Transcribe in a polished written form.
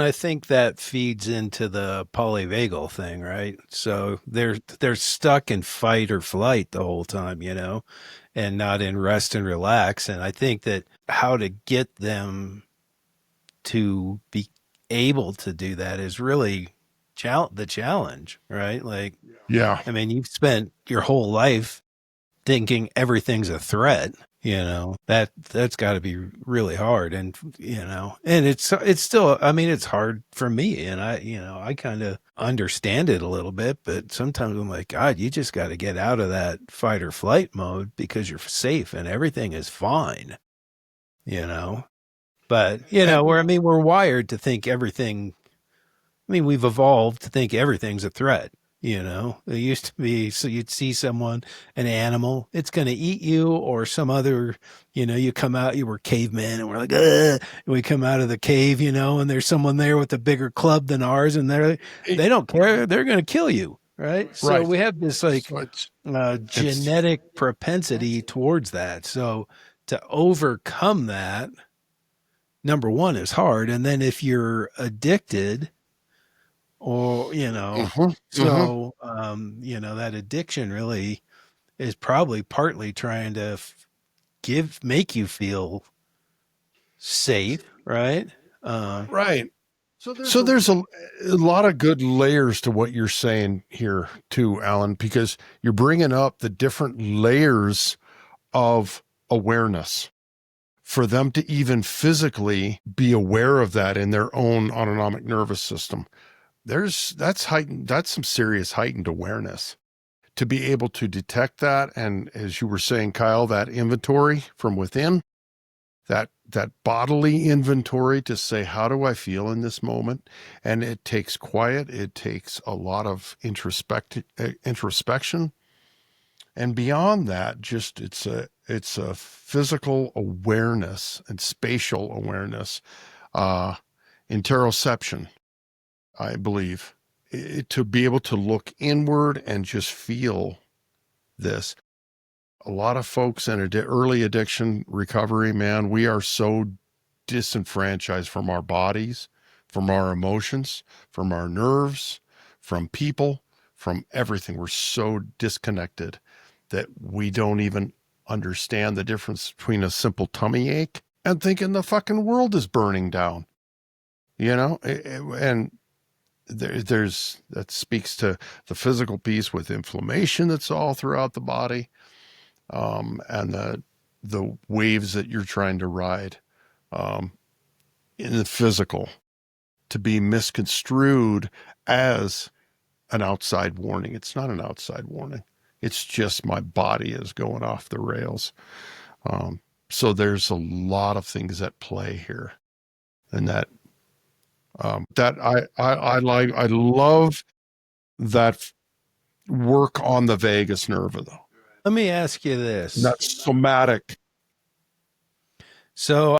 I think that feeds into the polyvagal thing, right? So they're stuck in fight or flight the whole time, and not in rest and relax. And I think that how to get them to be able to do that is really the challenge, right? Like, Yeah. I mean, you've spent your whole life thinking everything's a threat, that's got to be really hard. And and it's still, I mean, it's hard for me, and I kind of understand it a little bit, but sometimes I'm like, God, you just got to get out of that fight or flight mode because you're safe and everything is fine, you know but And where, I mean, we're wired to think everything, I mean, we've evolved to think everything's a threat. It used to be, so you'd see someone, an animal, it's going to eat you, or some other, you come out, you were cavemen, and we're like, ugh, and we come out of the cave, and there's someone there with a bigger club than ours, and they don't care, they're going to kill you, right? So right. we have this like So it's genetic propensity towards that. So to overcome that, number one, is hard, and then if you're addicted, or hmm hmm that addiction really is probably partly trying to make you feel safe, right? uh right. So there's a lot of good layers to what you're saying here too, Alan, because you're bringing up the different layers of awareness for them to even physically be aware of that in their own autonomic nervous system. That's heightened, that's some serious heightened awareness to be able to detect that. And as you were saying, Kyle, that inventory from within, that bodily inventory to say, how do I feel in this moment? And it takes quiet, it takes a lot of introspection, and beyond that, just it's a physical awareness and spatial awareness, uh interoception, I believe, to be able to look inward and just feel this. A lot of folks in early addiction recovery, man, we are so disenfranchised from our bodies, from our emotions, from our nerves, from people, from everything. We're so disconnected that we don't even understand the difference between a simple tummy ache and thinking the fucking world is burning down, and there's that speaks to the physical piece with inflammation that's all throughout the body, and the waves that you're trying to ride, um, in the physical, to be misconstrued as an outside warning. It's not an outside warning. It's just my body is going off the rails. Um, so there's a lot of things at play here, and that I like. I love that work on the vagus nerve, though. Let me ask you this. That's somatic. So